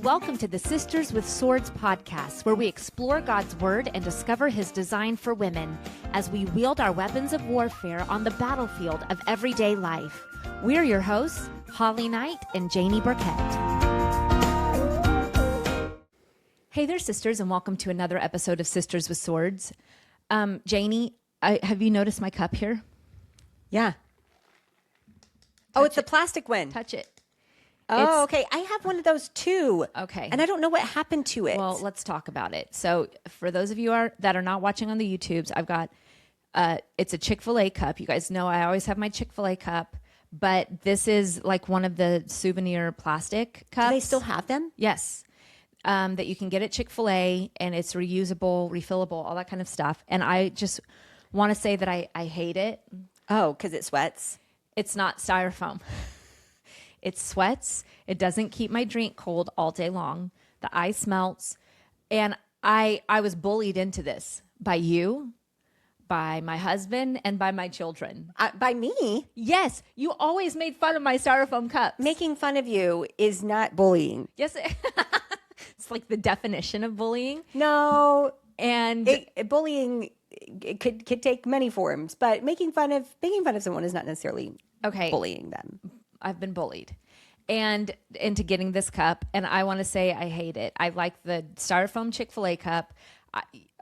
welcome to the Sisters with Swords podcast, where we explore God's word and discover his design for women as we wield our weapons of warfare on the battlefield of everyday life. We're your hosts, Holly Knight and Janie Burkett. Hey there, sisters, and welcome to another episode of Sisters with Swords. Janie, have you noticed my cup here? Yeah. It's a plastic one. Touch it. Oh, okay. I have one of those too. Okay. And I don't know what happened to it. Well, let's talk about it. So for those of you that are not watching on the YouTubes, I've got, it's a Chick-fil-A cup. You guys know I always have my Chick-fil-A cup, but this is like one of the souvenir plastic cups. Do they still have them? Yes. That you can get at Chick-fil-A, and it's reusable, refillable, all that kind of stuff. And I just want to say that I hate it. Oh, because it sweats? It's not styrofoam. It sweats. It doesn't keep my drink cold all day long. The ice melts. And I was bullied into this by you, by my husband, and by my children. By me? Yes. You always made fun of my styrofoam cups. Making fun of you is not bullying. Yes. It's like the definition of bullying. No. And bullying could take many forms, but making fun of someone is not necessarily bullying them. I've been bullied and into getting this cup, and I want to say I hate it. I like the styrofoam Chick-fil-A cup.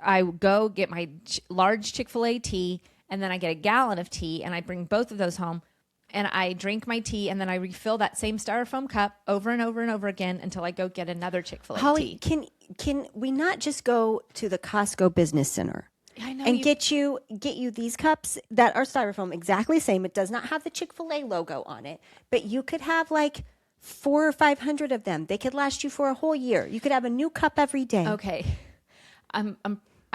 I go get my large Chick-fil-A tea, and then I get a gallon of tea, and I bring both of those home, and I drink my tea, and then I refill that same styrofoam cup over and over and over again until I go get another Chick-fil-A Holly, tea. can we not just go to the Costco Business Center? I know and get you these cups that are styrofoam, exactly the same. It does not have the Chick-fil-A logo on it, but you could have like 400 or 500 of them. They could last you for a whole year. You could have a new cup every day. Okay. I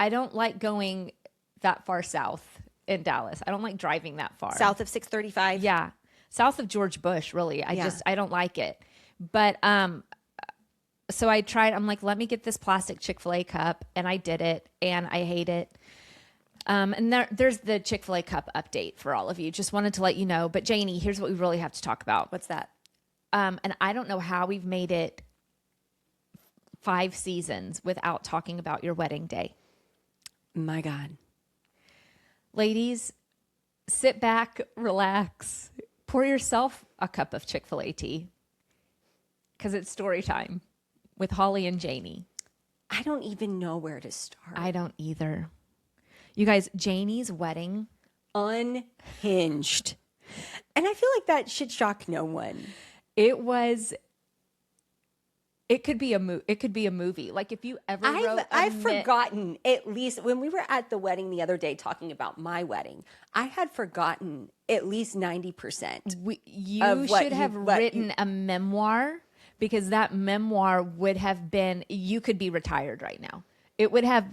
don't like going that far south in Dallas. I don't like driving that far. South of 635? Yeah. South of George Bush, really. I don't like it. But so I tried, I'm like, let me get this plastic Chick-fil-A cup, and I did it, and I hate it. And there's the Chick-fil-A cup update for all of you. Just wanted to let you know. But Janie, here's what we really have to talk about. What's that? And I don't know how we've made it 5 seasons without talking about your wedding day. My God. Ladies, sit back, relax, pour yourself a cup of Chick-fil-A tea, because it's story time with Holly and Janie. I don't even know where to start. I don't either. You guys, Janie's wedding. Unhinged. And I feel like that should shock no one. It could be a movie. Like if you ever wrote I've forgotten, at least when we were at the wedding the other day talking about my wedding, I had forgotten at least 90%. You should have written a memoir, because that memoir would have been, you could be retired right now. It would have,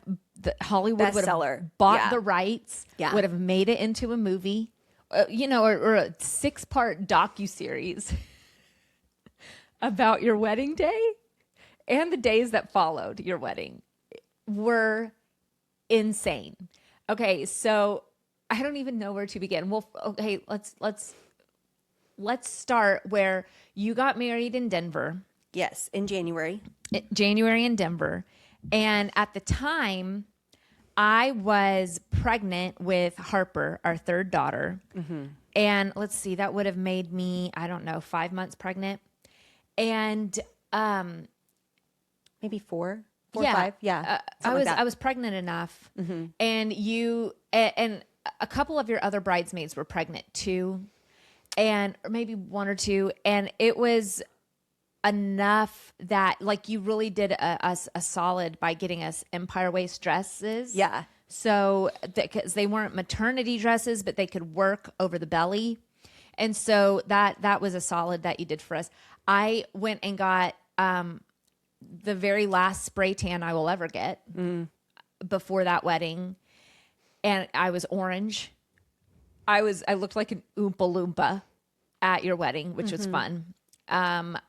Hollywood would have bought the rights, would have made it into a movie, or a 6-part docuseries about your wedding day and the days that followed your wedding were insane. Okay, so I don't even know where to begin. Well, okay, let's start where you got married in Denver. Yes, in January. January in Denver. And at the time, I was pregnant with Harper, our third daughter. Mm-hmm. And let's see, that would have made me, 5 months pregnant. And maybe 4 or 5. Yeah. I was pregnant enough. Mm-hmm. And and a couple of your other bridesmaids were pregnant too. And or maybe 1 or 2. And it was enough that like you really did us a solid by getting us Empire Waist dresses. Yeah. So because they weren't maternity dresses, but they could work over the belly. And so that was a solid that you did for us. I went and got the very last spray tan I will ever get before that wedding. And I was orange. I looked like an Oompa Loompa at your wedding, which was fun. That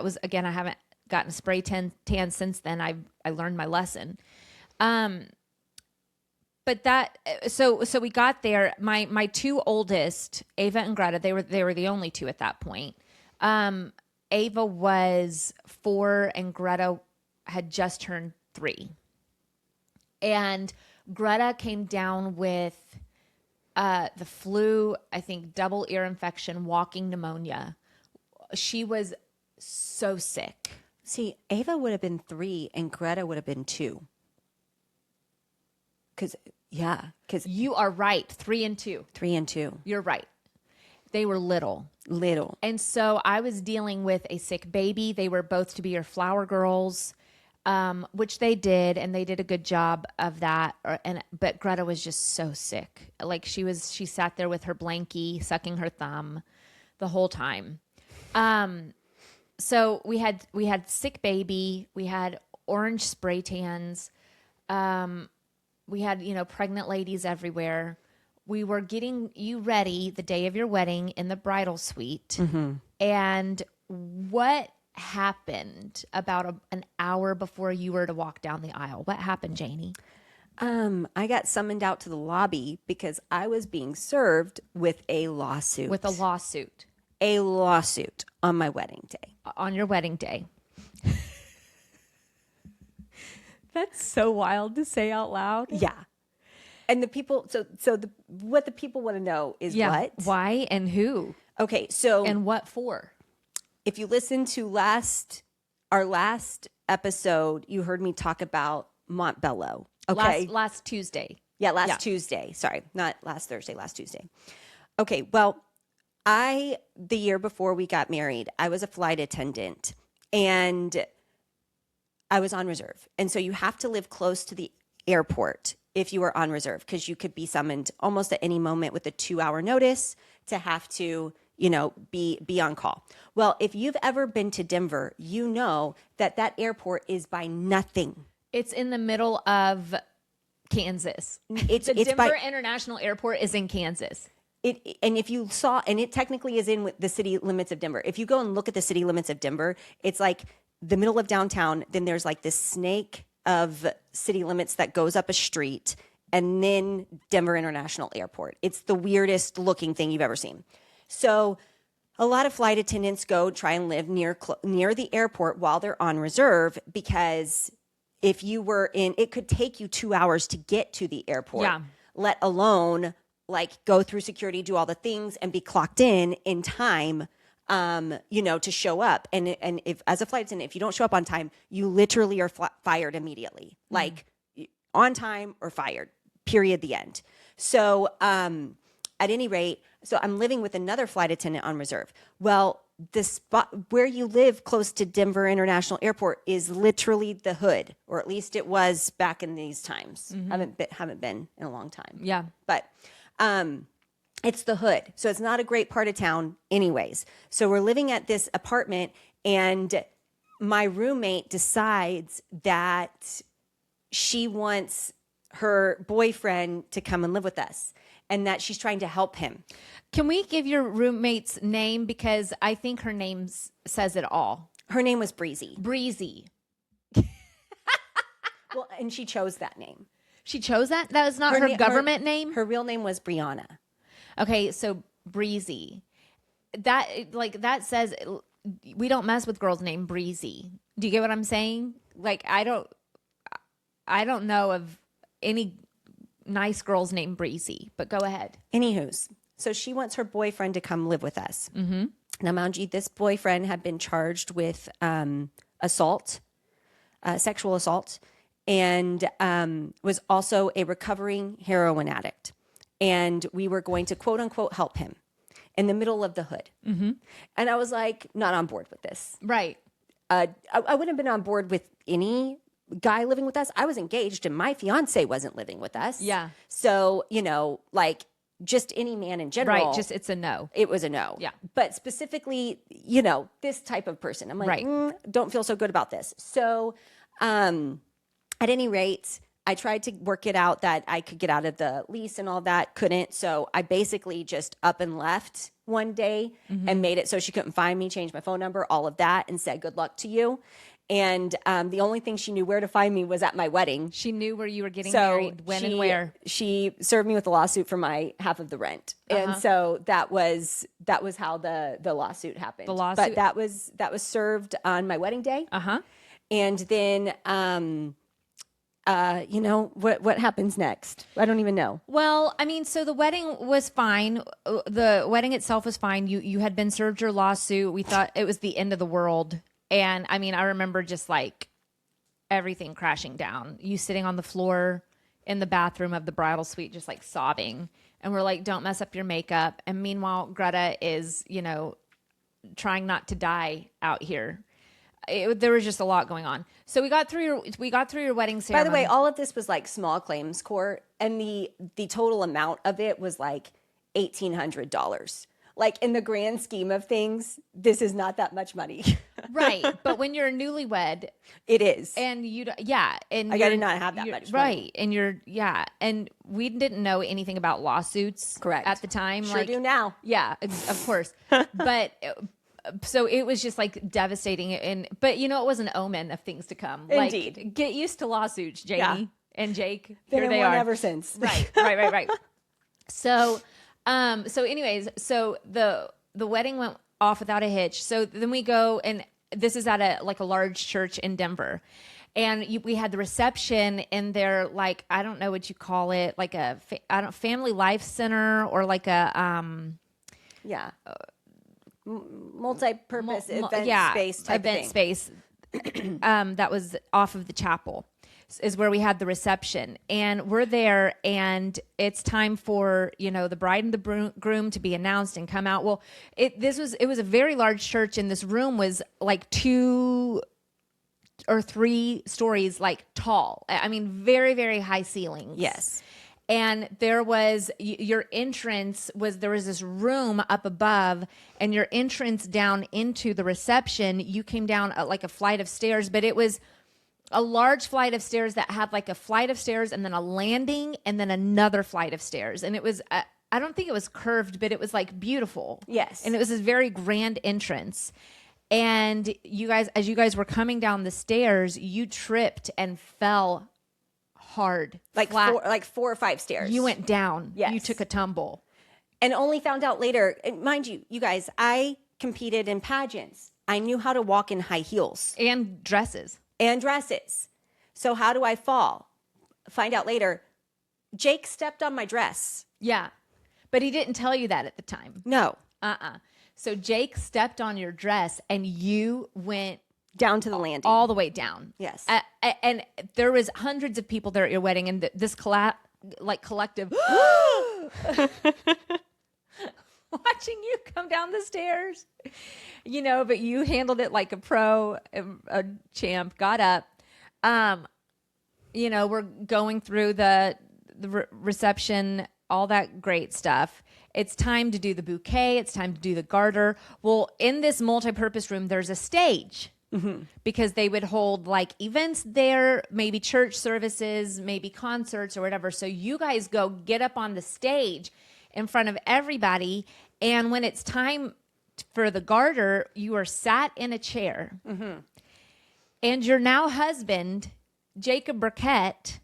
was, again, I haven't gotten a spray tan since then. I learned my lesson. But so we got there. My 2 oldest, Ava and Greta, they were the only 2 at that point. Ava was 4 and Greta had just turned 3. And Greta came down with the flu, I think double ear infection, walking pneumonia. She was so sick. See, Ava would have been 3 and Greta would have been 2. Because You are right. 3 and 2. 3 and 2. You're right. They were little. And so I was dealing with a sick baby. They were both to be your flower girls, which they did, and they did a good job of that. But Greta was just so sick. Like she sat there with her blankie, sucking her thumb the whole time. So we had sick baby. We had orange spray tans. We had, pregnant ladies everywhere. We were getting you ready the day of your wedding in the bridal suite. Mm-hmm. And what happened about an hour before you were to walk down the aisle? What happened, Janie? I got summoned out to the lobby because I was being served with a lawsuit. With a lawsuit. A lawsuit on my wedding day. On your wedding day. That's so wild to say out loud. Yeah. And the people, what the people want to know is what? Why and who? Okay, so. And what for? If you listen to our last episode, you heard me talk about Montbello. Okay. Last Tuesday. Yeah, last Tuesday. Sorry, not last Thursday, last Tuesday. Okay, well, the year before we got married, I was a flight attendant and I was on reserve. And so you have to live close to the airport if you are on reserve, because you could be summoned almost at any moment with a 2-hour notice to have to, be on call. Well, if you've ever been to Denver, you know that airport is by nothing. It's in the middle of Kansas. The Denver International Airport is in Kansas. And if you saw, and it technically is in the city limits of Denver. If you go and look at the city limits of Denver, it's like the middle of downtown. Then there's like this snake of city limits that goes up a street, and then Denver International Airport. It's the weirdest looking thing you've ever seen. So a lot of flight attendants go try and live near the airport while they're on reserve, because if you were it could take you 2 hours to get to the airport, let alone like go through security, do all the things, and be clocked in time, to show up. And if, as a flight attendant, if you don't show up on time, you literally are fired immediately, like on time or fired, period, the end. So, at any rate, so I'm living with another flight attendant on reserve. Well, the spot where you live close to Denver International Airport is literally the hood, or at least it was back in these times. Mm-hmm. Haven't been in a long time. Yeah. But, it's the hood. So it's not a great part of town anyways. So we're living at this apartment, and my roommate decides that she wants her boyfriend to come and live with us, and that she's trying to help him. Can we give your roommate's name? Because I think her name says it all. Her name was Breezy. Breezy. Well, and she chose that name. She chose that? That was not her government name? Her real name was Brianna. Okay, so Breezy. That says we don't mess with girls named Breezy. Do you get what I'm saying? Like I don't know of any nice girls named Breezy, but go ahead. Anywho's, so she wants her boyfriend to come live with us. Mm-hmm. Now, mind you, this boyfriend had been charged with assault, sexual assault, and was also a recovering heroin addict. And we were going to, quote unquote, help him in the middle of the hood. Mm-hmm. And I was like, not on board with this. Right. I wouldn't have been on board with any guy living with us. I was engaged and my fiance wasn't living with us. Yeah. So, like just any man in general. Right. Just it's a no. It was a no. Yeah. But specifically, this type of person. I'm like, right. Don't feel so good about this. So, at any rate, I tried to work it out that I could get out of the lease and all that. Couldn't. So I basically just up and left one day and made it so she couldn't find me, changed my phone number, all of that, and said, good luck to you. And the only thing she knew where to find me was at my wedding. She knew where you were getting married, when and where. She served me with a lawsuit for my half of the rent. And so that was how the lawsuit happened. The lawsuit? But that was served on my wedding day. Uh-huh. And then what happens next? I don't even know. Well, I mean, so the wedding was fine. The wedding itself was fine. You had been served your lawsuit. We thought it was the end of the world. And I mean, I remember just like everything crashing down. You sitting on the floor in the bathroom of the bridal suite, just like sobbing. And we're like, don't mess up your makeup. And meanwhile, Greta is, trying not to die out here. There was just a lot going on. So we got through your wedding ceremony. By the way, all of this was like small claims court, and the total amount of it was like $1,800. Like, in the grand scheme of things, this is not that much money. Right. But when you're a newlywed, it is. And and I did not have that much money. Right. And and we didn't know anything about lawsuits. Correct. At the time. Sure do now. Yeah, of course. But so it was just like devastating. But it was an omen of things to come. Indeed. Like, get used to lawsuits, Janie and Jake. Been Here in they one are. ever since. Right. So anyways, so the wedding went off without a hitch. So then we go, and this is at a large church in Denver. And we had the reception in their, like, I don't know what you call it, like a family life center, or like a multi-purpose event space type event of thing. space that was off of the chapel is where we had the reception. And we're there, and it's time for the bride and the groom to be announced and come out. Well, it was a very large church, and this room was like 2 or 3 stories like tall. I mean, very, very high ceilings. Yes. And there was there was this room up above, and your entrance down into the reception, you came down like a flight of stairs, but it was a large flight of stairs that had like a flight of stairs and then a landing and then another flight of stairs. And it was, I don't think it was curved, but it was like beautiful. Yes. And it was this very grand entrance. And as you guys were coming down the stairs, you tripped and fell hard. Like flat. 4 or 5 stairs. You went down. Yes. You took a tumble. And only found out later, and mind you guys, I competed in pageants. I knew how to walk in high heels. And dresses. So how do I fall? Find out later. Jake stepped on my dress. Yeah. But he didn't tell you that at the time. No. So Jake stepped on your dress, and you went down to the landing. All the way down. Yes. And there was hundreds of people there at your wedding, and this collective watching you come down the stairs, but you handled it like a pro, a champ, got up. We're going through the reception, all that great stuff. It's time to do the bouquet. It's time to do the garter. Well, in this multi-purpose room, there's a stage. Mm-hmm. Because they would hold like events there, maybe church services, maybe concerts or whatever. So you guys go get up on the stage in front of everybody. And when it's time for the garter, you are sat in a chair. Mm-hmm. And your now husband, Jacob Burkett,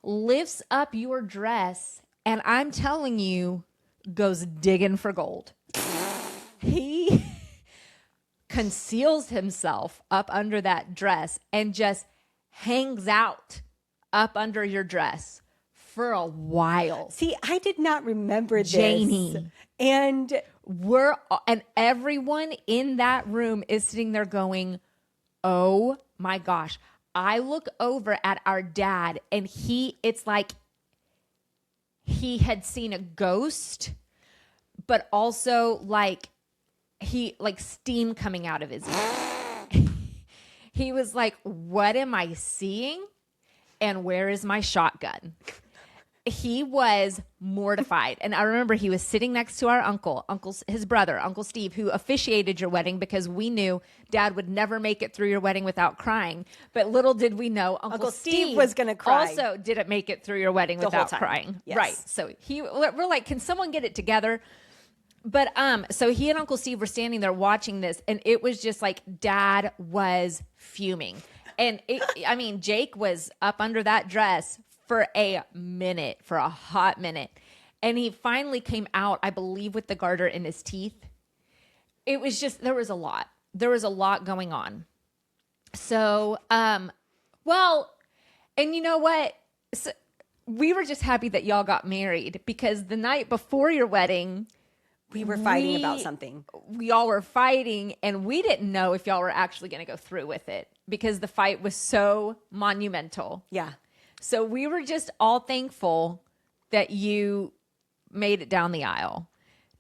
lifts up your dress, and I'm telling you, goes digging for gold. He conceals himself up under that dress and just hangs out up under your dress for a while. See, I did not remember this. Janie. And everyone in that room is sitting there going, oh my gosh. I look over at our dad, and it's like he had seen a ghost, but also like steam coming out of his ears. He was like, what am I seeing? And where is my shotgun? He was mortified. And I remember he was sitting next to our his brother, Uncle Steve, who officiated your wedding, because we knew Dad would never make it through your wedding without crying. But little did we know Uncle Steve was going to cry. Also didn't make it through your wedding without crying. Yes. Right. So we're like, can someone get it together? But so he and Uncle Steve were standing there watching this, and it was just like Dad was fuming. And I mean, Jake was up under that dress for a minute, for a hot minute. And he finally came out, I believe, with the garter in his teeth. It was just, there was a lot. There was a lot going on. So, well, and you know what? So, we were just happy that y'all got married, because the night before your wedding, we were fighting about something. We all were fighting, and we didn't know if y'all were actually going to go through with it, because the fight was so monumental. Yeah. So we were just all thankful that you made it down the aisle.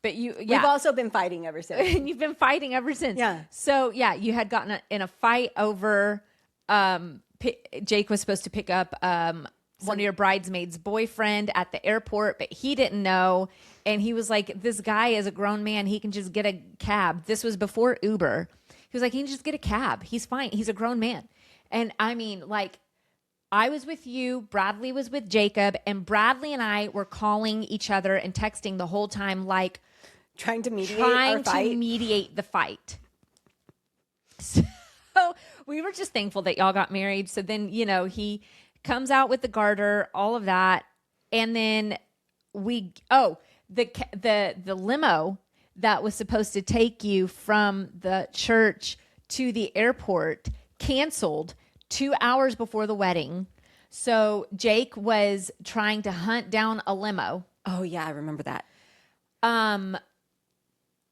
But we've also been fighting ever since. And you've been fighting ever since. Yeah. So yeah, you had gotten in a fight over, Jake was supposed to pick up one of your bridesmaids' boyfriend at the airport, but he didn't know. And he was like, this guy is a grown man. He can just get a cab. This was before Uber. He was like, he can just get a cab. He's fine. He's a grown man. And I mean, like, I was with you, Bradley was with Jacob, and Bradley and I were calling each other and texting the whole time, like, trying to mediate the fight. So we were just thankful that y'all got married. So then, you know, he comes out with the garter, all of that. And then the limo that was supposed to take you from the church to the airport canceled 2 hours before the wedding. So Jake was trying to hunt down a limo. Oh yeah, I remember that.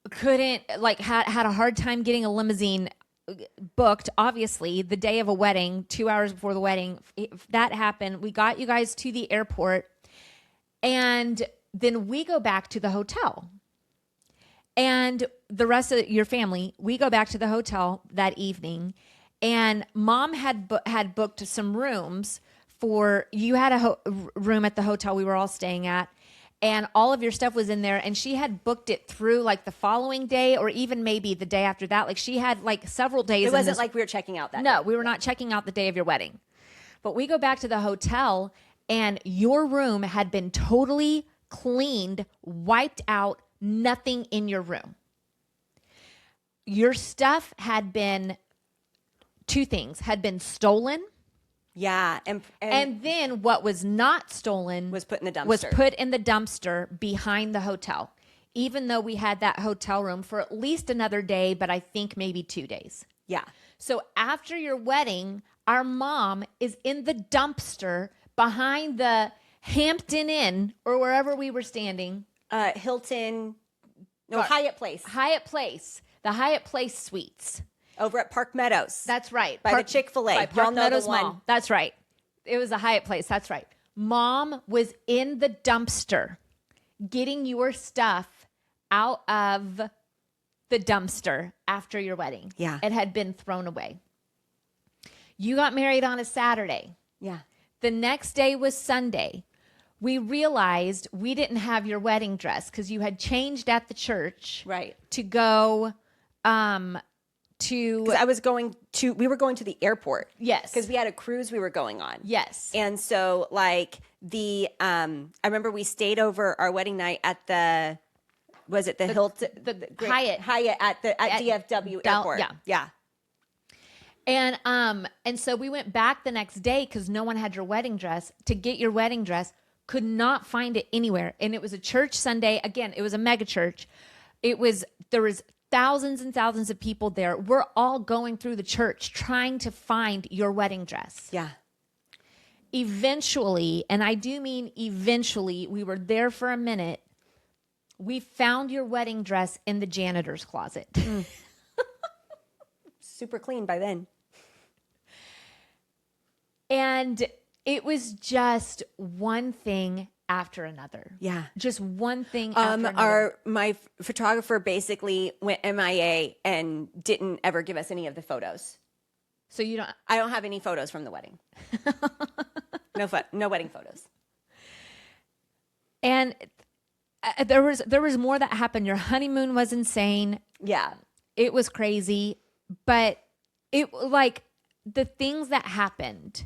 Couldn't, like, had a hard time getting a limousine booked, obviously, the day of a wedding, 2 hours before the wedding. If that happened, we got you guys to the airport, and then we go back to the hotel. And the rest of your family, we go back to the hotel that evening, and Mom had booked some rooms for, you had a room at the hotel we were all staying at, and all of your stuff was in there, and she had booked it through like the following day, or even maybe the day after that. Like, she had like several days. It wasn't like we were checking out that day. day. We were not checking out the day of your wedding. But we go back to the hotel, and your room had been totally cleaned, wiped out, nothing in your room. Your stuff had been, two things, had been stolen. Yeah, and then what was not stolen was put in the dumpster. Was put in the dumpster behind the hotel. Even though we had that hotel room for at least another day, but I think maybe 2 days. Yeah. So after your wedding, our mom is in the dumpster behind the Hampton Inn, or wherever we were standing. Hilton, Hyatt Place. Hyatt Place. The Hyatt Place Suites. Over at Park Meadows. That's right. By the Chick-fil-A. By Park Meadows Mall. That's right. It was a Hyatt Place. That's right. Mom was in the dumpster getting your stuff out of the dumpster after your wedding. Yeah. It had been thrown away. You got married on a Saturday. Yeah. The next day was Sunday. We realized we didn't have your wedding dress because you had changed at the church. Right. To go because we were going to the airport. Yes. Because we had a cruise we were going on. Yes. And so, like, I remember we stayed over our wedding night at the Hilton? The Hyatt. Hyatt at DFW airport. Yeah. Yeah. And so we went back the next day because no one had your wedding dress to get your wedding dress. Could not find it anywhere. And it was a church Sunday. Again, it was a mega church. There was thousands and thousands of people there. We're all going through the church trying to find your wedding dress. Yeah. Eventually, and I do mean eventually, we were there for a minute. We found your wedding dress in the janitor's closet. Super clean by then. And it was just one thing after another. Yeah. Just one thing after another. My photographer basically went MIA and didn't ever give us any of the photos. So I don't have any photos from the wedding. No wedding photos. And there was more that happened. Your honeymoon was insane. Yeah. It was crazy, but it, like, the things that happened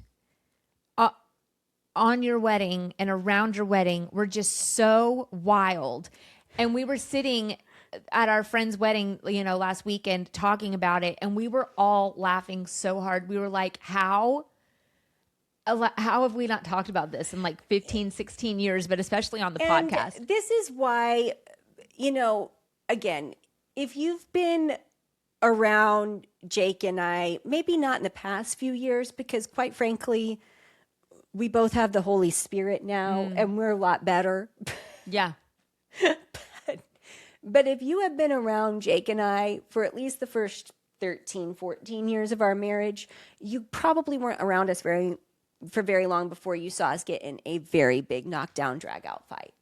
on your wedding and around your wedding were just so wild. And we were sitting at our friend's wedding, last weekend talking about it, and we were all laughing so hard. We were like, how have we not talked about this in like 15, 16 years, but especially on the podcast? This is why, again, if you've been around Jake and I, maybe not in the past few years, because quite frankly, we both have the Holy Spirit now and we're a lot better. Yeah. But if you have been around Jake and I for at least the first 13, 14 years of our marriage, you probably weren't around us for very long before you saw us get in a very big knockdown, drag out fight.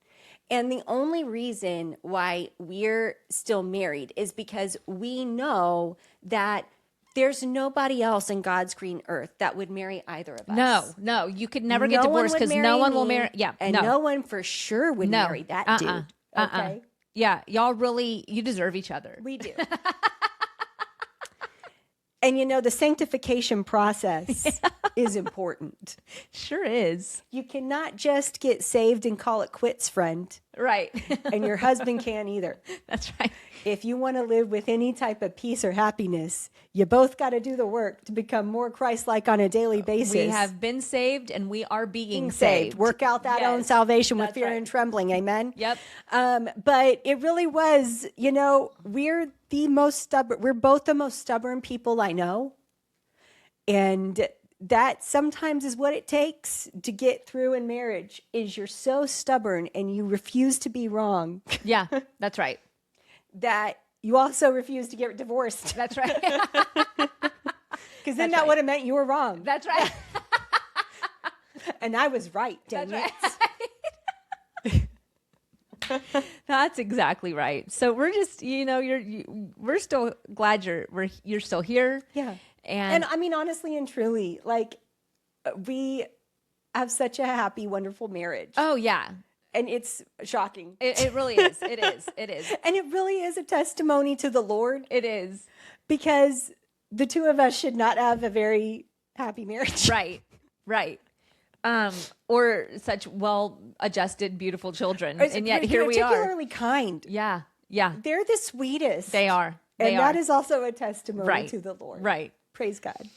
And the only reason why we're still married is because we know that there's nobody else in God's green earth that would marry either of us. No, you could never get divorced because no one will marry. Yeah, and no one for sure would marry that dude. Okay. Yeah, y'all really, you deserve each other. We do. And the sanctification process is important. Sure is. You cannot just get saved and call it quits, friend. Right. And your husband can't either. That's right. If you want to live with any type of peace or happiness, you both got to do the work to become more Christ-like on a daily basis. We have been saved and we are being saved. Work out that own salvation with fear and trembling. Amen. Yep. But it really was, we're both the most stubborn people I know. And that sometimes is what it takes to get through in marriage is you're so stubborn and you refuse to be wrong. Yeah, that's right. That you also refuse to get divorced. That's right. Because then that would have meant you were wrong. That's right. And I was right, dang That's it. Right. That's exactly right. So we're just, we're still glad you're still here. Yeah. And I mean, honestly and truly, like we have such a happy, wonderful marriage. Oh yeah. And it's shocking. It really is. It is. It is. And it really is a testimony to the Lord. It is. Because the two of us should not have a very happy marriage. Right. Right. Or such well-adjusted, beautiful children. And yet here we are. Particularly kind. Yeah. Yeah. They're the sweetest. They are. And that is also a testimony to the Lord. Right. Praise God.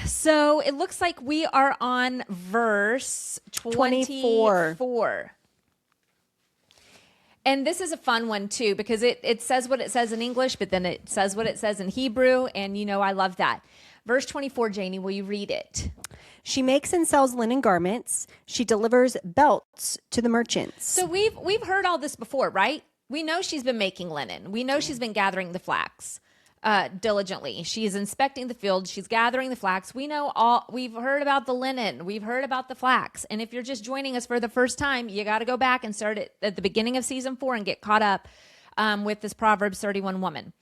So it looks like we are on verse 24. And this is a fun one too, because it says what it says in English, but then it says what it says in Hebrew. And I love that. Verse 24, Janie, will you read it? She makes and sells linen garments. She delivers belts to the merchants. So we've heard all this before, right? We know she's been making linen. We know she's been gathering the flax diligently. She's inspecting the field. She's gathering the flax. We've heard about the linen. We've heard about the flax. And if you're just joining us for the first time, you got to go back and start it at the beginning of season 4 and get caught up with this Proverbs 31 woman.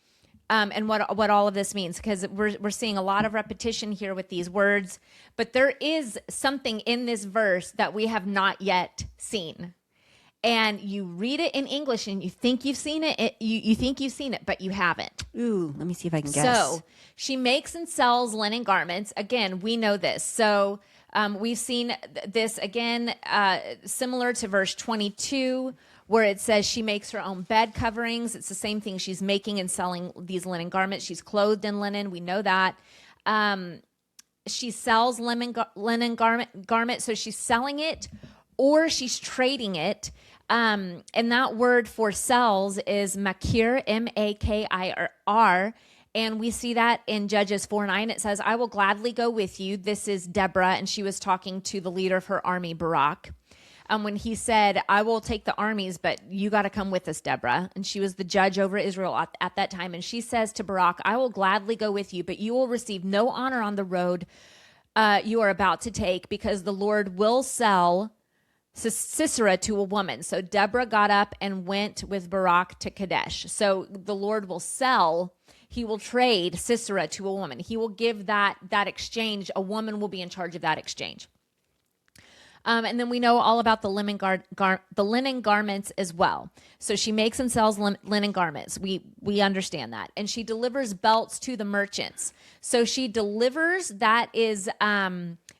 And what all of this means, because we're seeing a lot of repetition here with these words, but there is something in this verse that we have not yet seen. And you read it in English and you think you've seen it. You think you've seen it, but you haven't. Ooh, let me see if I can guess. So she makes and sells linen garments. Again, we know this. So we've seen this again, similar to verse 22, where it says she makes her own bed coverings. It's the same thing. She's making and selling these linen garments. She's clothed in linen. We know that. She sells linen garment. So she's selling it or she's trading it. And that word for sells is makir, M-A-K-I-R. And we see that in Judges 4:9. It says, I will gladly go with you. This is Deborah. And she was talking to the leader of her army, Barak. When he said, I will take the armies, but you got to come with us, Deborah. And she was the judge over Israel at that time. And she says to Barak, I will gladly go with you, but you will receive no honor on the road you are about to take, because the Lord will sell Sisera to a woman. So Deborah got up and went with Barak to Kadesh. So the Lord will sell, he will trade Sisera to a woman. He will give that exchange. A woman will be in charge of that exchange. And then we know all about the linen garments as well. So she makes and sells linen garments. We understand that. And she delivers belts to the merchants. So she delivers, that is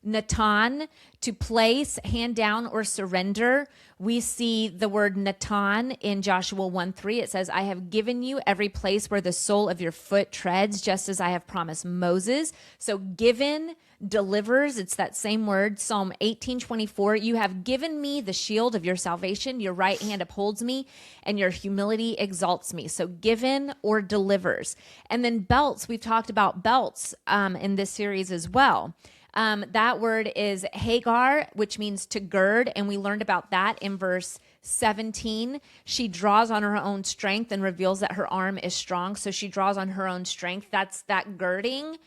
Natan, To place, hand down, or surrender. We see the word Natan in Joshua 1:3. It says, I have given you every place where the sole of your foot treads, just as I have promised Moses. So given delivers, it's that same word. Psalm 18:24. You have given me the shield of your salvation. Your right hand upholds me, and your humility exalts me. So given or delivers. And then belts. We've talked about belts in this series as well. That word is Hagar, which means to gird, and we learned about that in verse 17. She draws on her own strength and reveals that her arm is strong, so she draws on her own strength. That's that girding,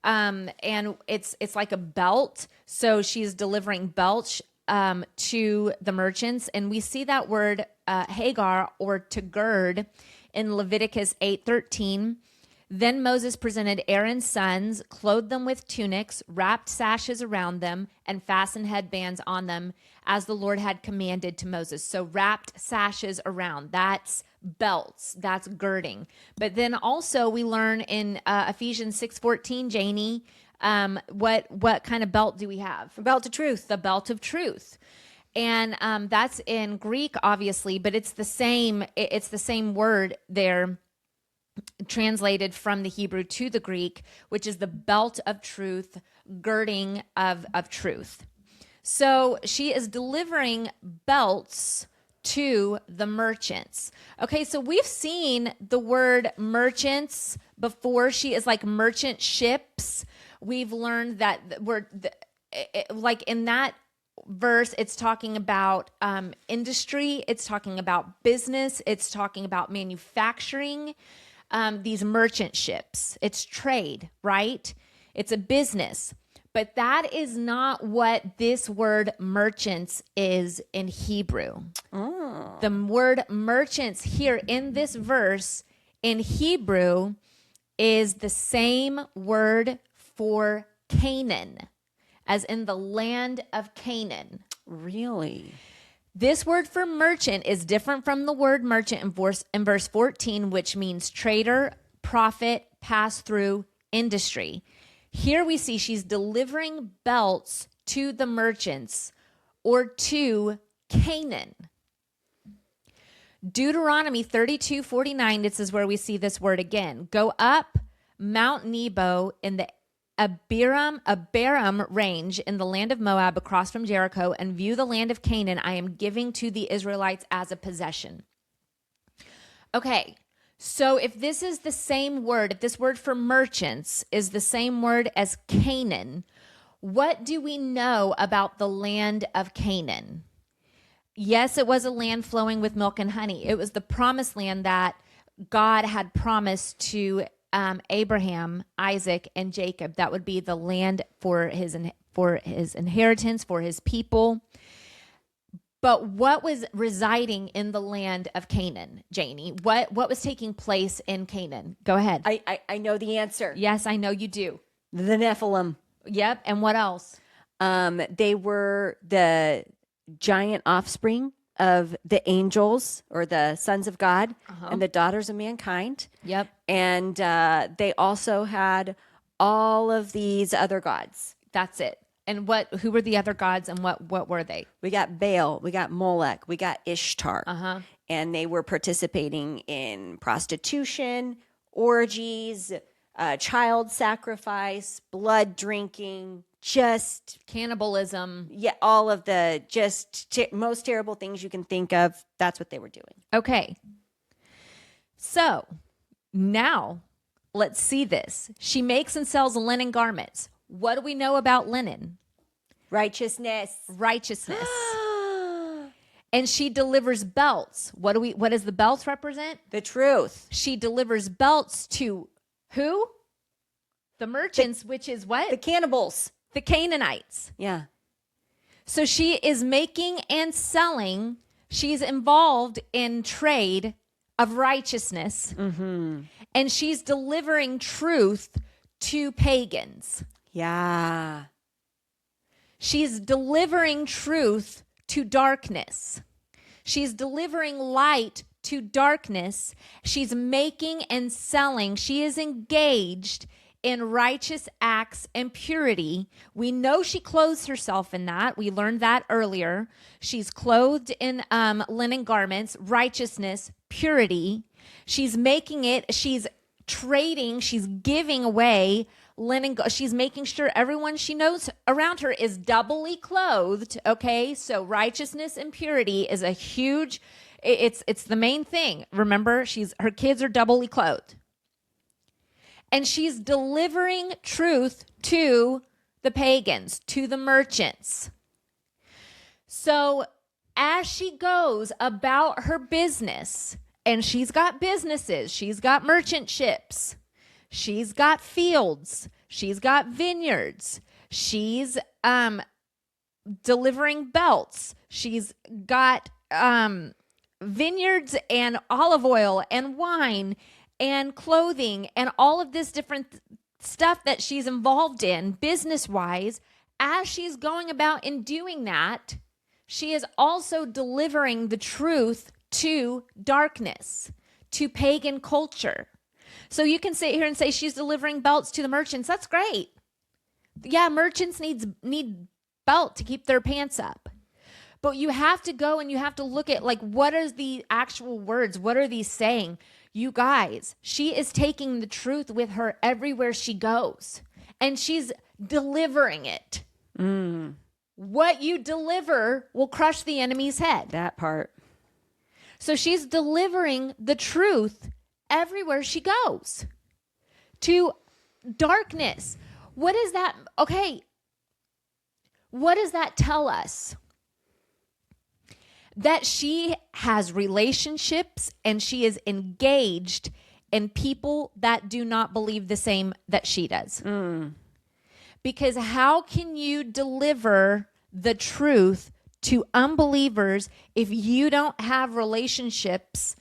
and it's like a belt. So she's delivering belts to the merchants, and we see that word Hagar or to gird in Leviticus 8:13. Then Moses presented Aaron's sons, clothed them with tunics, wrapped sashes around them, and fastened headbands on them, as the Lord had commanded to Moses. So wrapped sashes around, that's belts, that's girding. But then also we learn in Ephesians 6:14, Janie, what kind of belt do we have? A belt of truth. The belt of truth. And that's in Greek, obviously, but it's the same word there, translated from the Hebrew to the Greek, which is the belt of truth, girding of truth. So she is delivering belts to the merchants. Okay, so we've seen the word merchants before. She is like merchant ships. We've learned that like in that verse, it's talking about industry, it's talking about business, it's talking about manufacturing. These merchant ships. It's trade, right? It's a business. But that is not what this word merchants is in Hebrew. Oh. The word merchants here in this verse in Hebrew is the same word for Canaan, as in the land of Canaan. Really? This word for merchant is different from the word merchant in verse 14, which means trader, profit, pass through, industry. Here we see she's delivering belts to the merchants or to Canaan. Deuteronomy 32:49, this is where we see this word again. Go up Mount Nebo in the Abiram range in the land of Moab across from Jericho, and view the land of Canaan I am giving to the Israelites as a possession. Okay, so if this is the same word, if this word for merchants is the same word as Canaan, what do we know about the land of Canaan? Yes, it was a land flowing with milk and honey. It was the promised land that God had promised to Abraham, Isaac, and Jacob. That would be the land for his inheritance, for his people. But what was residing in the land of Canaan, Janie? What was taking place in Canaan? Go ahead. I know the answer. Yes, I know you do. The Nephilim. Yep. And what else? They were the giant offspring of the angels or the sons of God and the daughters of mankind. Yep. And they also had all of these other gods. That's it. And who were the other gods and what were they? We got Baal, we got Molech, we got Ishtar. And they were participating in prostitution, orgies, child sacrifice, blood drinking, just cannibalism. Yeah, all of the most terrible things you can think of. That's what they were doing. Okay. So now let's see this. She makes and sells linen garments. What do we know about linen? Righteousness. And she delivers belts. What does the belts represent? The truth. She delivers belts to who? The merchants, which is what? The cannibals. The Canaanites. Yeah. So she is making and selling. She's involved in trade of righteousness. And she's delivering truth to pagans. Yeah. She's delivering truth to darkness. She's delivering light to darkness. She's making and selling. She is engaged in righteous acts and purity. We know she clothes herself in that. We learned that earlier. She's clothed in linen garments, righteousness, purity. She's making it, she's trading, she's giving away linen. She's making sure everyone she knows around her is doubly clothed. Okay. So righteousness and purity is a huge, it's the main thing. Remember, her kids are doubly clothed. And she's delivering truth to the pagans, to the merchants. So as she goes about her business, and she's got businesses, she's got merchant ships, she's got fields, she's got vineyards, she's delivering belts, she's got vineyards and olive oil and wine and clothing and all of this different stuff that she's involved in business-wise. As she's going about and doing that, she is also delivering the truth to darkness, to pagan culture. So you can sit here and say she's delivering belts to the merchants. That's great. Yeah, merchants need belt to keep their pants up. But you have to go and you have to look at, like, what are the actual words? What are these saying? You guys, she is taking the truth with her everywhere she goes, and she's delivering it. What you deliver will crush the enemy's head. That part. So she's delivering the truth everywhere she goes to darkness. What is that? Okay. What does that tell us? That she has relationships and she is engaged in people that do not believe the same that she does. Because how can you deliver the truth to unbelievers if you don't have relationships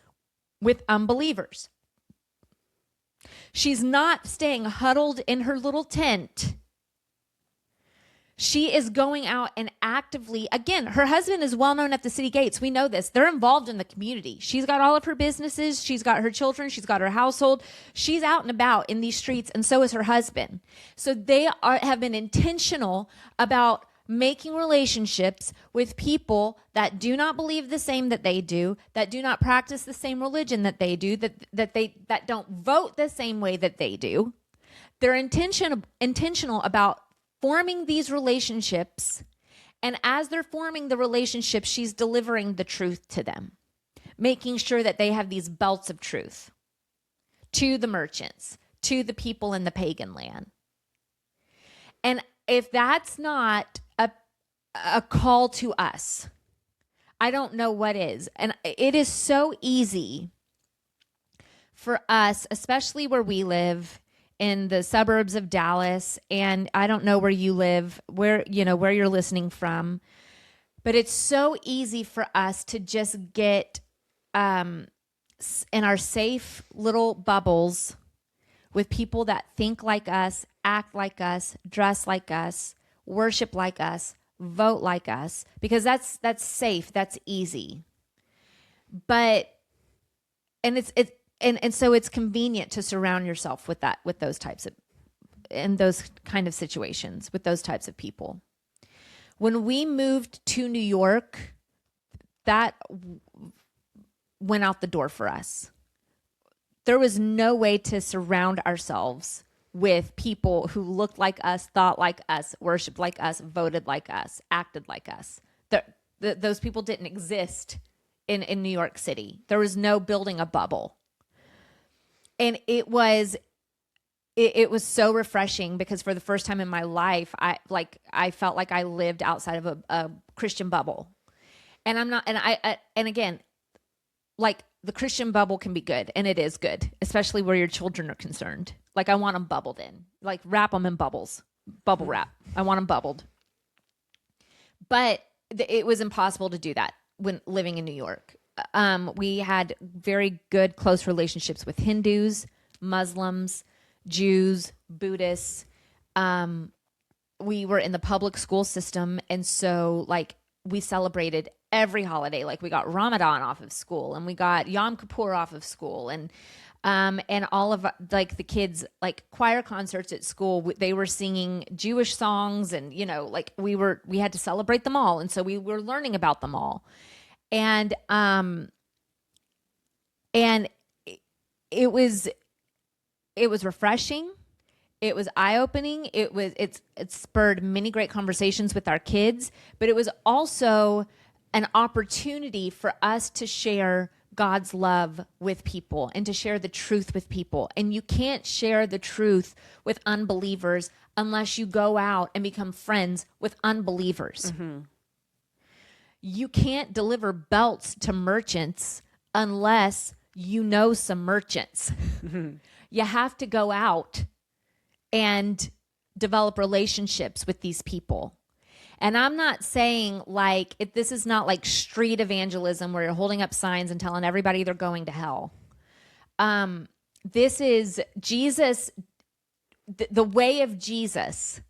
with unbelievers? She's not staying huddled in her little tent. She is going out and actively, again, her husband is well known at the city gates. We know this. They're involved in the community. She's got all of her businesses. She's got her children. She's got her household. She's out and about in these streets, and so is her husband. So they have been intentional about making relationships with people that do not believe the same that they do, that do not practice the same religion that they do, that don't vote the same way that they do. They're intentional about forming these relationships, and as they're forming the relationships, she's delivering the truth to them, making sure that they have these belts of truth to the merchants, to the people in the pagan land. And if that's not a call to us, I don't know what is. And it is so easy for us, especially where we live, in the suburbs of Dallas, and I don't know where you live, where you're listening from, but it's so easy for us to just get in our safe little bubbles with people that think like us, act like us, dress like us, worship like us, vote like us, because that's safe, that's easy. But And so it's convenient to surround yourself with those types of, in those kind of situations, with those types of people. When we moved to New York, that went out the door for us. There was no way to surround ourselves with people who looked like us, thought like us, worshiped like us, voted like us, acted like us. Those people didn't exist in New York City. There was no building a bubble. And it was so refreshing, because for the first time in my life, I felt like I lived outside of a Christian bubble. And I'm not, and again, like, the Christian bubble can be good, and it is good, especially where your children are concerned. Like, I want them bubbled in, like, wrap them in bubbles, bubble wrap. I want them bubbled. But it was impossible to do that when living in New York. We had very good, close relationships with Hindus, Muslims, Jews, Buddhists. We were in the public school system. And so, like, we celebrated every holiday. Like, we got Ramadan off of school, and we got Yom Kippur off of school. And And all of like the kids, like choir concerts at school, they were singing Jewish songs, and like we had to celebrate them all, and so we were learning about them all, and it was refreshing. It was eye-opening. It spurred many great conversations with our kids, but it was also an opportunity for us to share God's love with people and to share the truth with people. And you can't share the truth with unbelievers unless you go out and become friends with unbelievers. Mm-hmm. You can't deliver belts to merchants unless you know some merchants. Mm-hmm. You have to go out and develop relationships with these people. And I'm not saying like, this is not like street evangelism where you're holding up signs and telling everybody they're going to hell. This is Jesus. The way of Jesus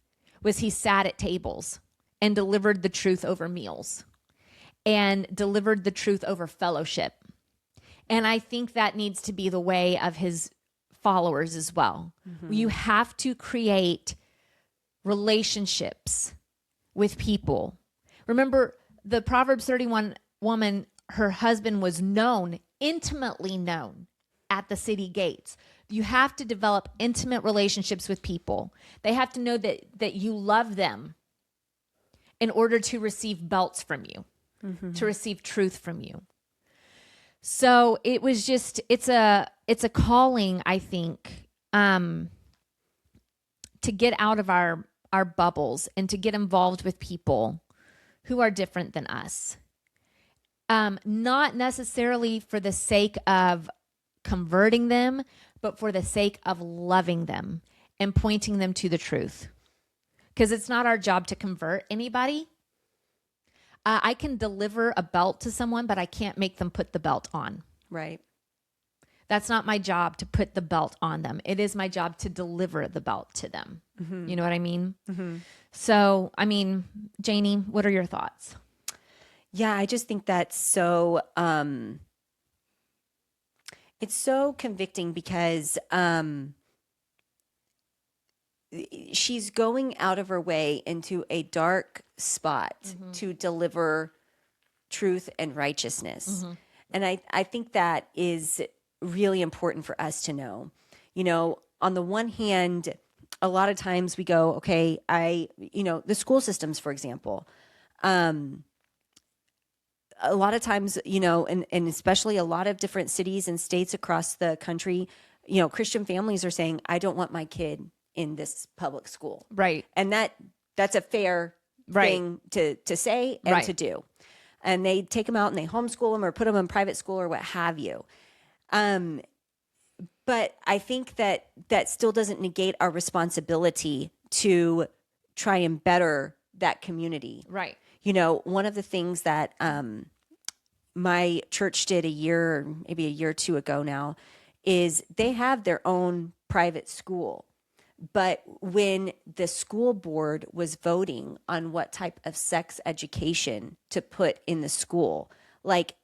was he sat at tables and delivered the truth over meals and delivered the truth over fellowship. And I think that needs to be the way of his followers as well. Mm-hmm. You have to create relationships with people. Remember, the Proverbs 31 woman, her husband was known, intimately known at the city gates. You have to develop intimate relationships with people. They have to know that you love them in order to receive belts from you, mm-hmm. to receive truth from you. So it was just, it's a calling, I think, to get out of our bubbles and to get involved with people who are different than us. Not necessarily for the sake of converting them, but for the sake of loving them and pointing them to the truth. Because it's not our job to convert anybody. I can deliver a belt to someone, but I can't make them put the belt on. Right. That's not my job to put the belt on them. It is my job to deliver the belt to them. Mm-hmm. You know what I mean? Mm-hmm. So, I mean, Janie, what are your thoughts? Yeah, I just think that's so, it's so convicting because she's going out of her way into a dark spot mm-hmm. to deliver truth and righteousness. Mm-hmm. And I think that is really important for us to know. You know, on the one hand, a lot of times we go, okay, the school systems, for example, a lot of times, and especially a lot of different cities and states across the country, Christian families are saying, I don't want my kid in this public school. Right. And that's a fair thing to say and to do. And they take them out and they homeschool them or put them in private school or what have you. But I think that still doesn't negate our responsibility to try and better that community. Right. One of the things that my church did maybe a year or two ago now, is they have their own private school. But when the school board was voting on what type of sex education to put in the school, like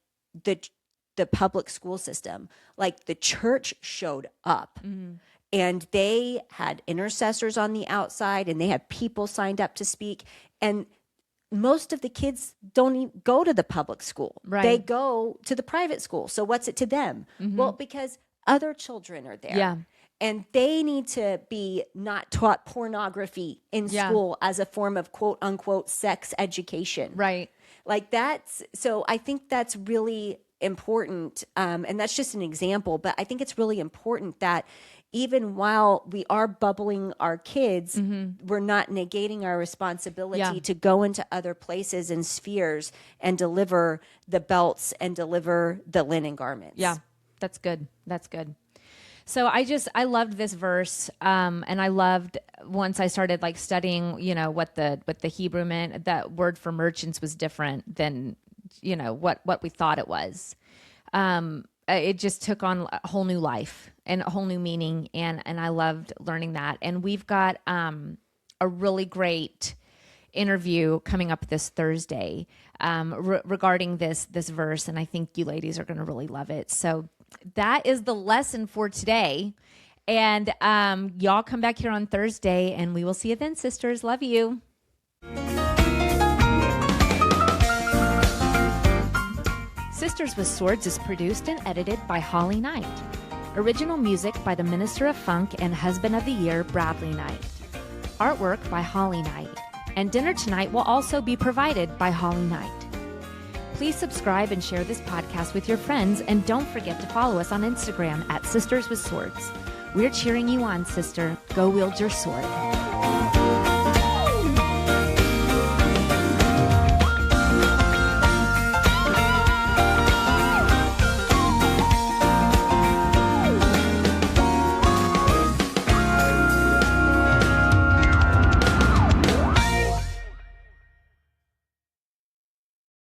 the public school system, like the church showed up. Mm-hmm. And they had intercessors on the outside and they had people signed up to speak. And most of the kids don't even go to the public school. Right. They go to the private school. So what's it to them? Mm-hmm. Well, because other children are there. Yeah. And they need to be not taught pornography in school as a form of quote unquote sex education. Right. Like so I think that's really important. And that's just an example, but I think it's really important that even while we are bubbling our kids, mm-hmm. we're not negating our responsibility to go into other places and spheres and deliver the belts and deliver the linen garments. Yeah, that's good. That's good. So I loved this verse, and I loved once I started like studying, what the Hebrew meant. That word for merchants was different than, what we thought it was. It just took on a whole new life and a whole new meaning, and I loved learning that. And we've got a really great interview coming up this Thursday regarding this verse, and I think you ladies are going to really love it. So that is the lesson for today. And y'all come back here on Thursday, and we will see you then, sisters. Love you. Sisters with Swords is produced and edited by Holly Knight. Original music by the Minister of Funk and Husband of the Year, Bradley Knight. Artwork by Holly Knight. And dinner tonight will also be provided by Holly Knight. Please subscribe and share this podcast with your friends, and don't forget to follow us on Instagram at Sisters with Swords. We're cheering you on, sister. Go wield your sword.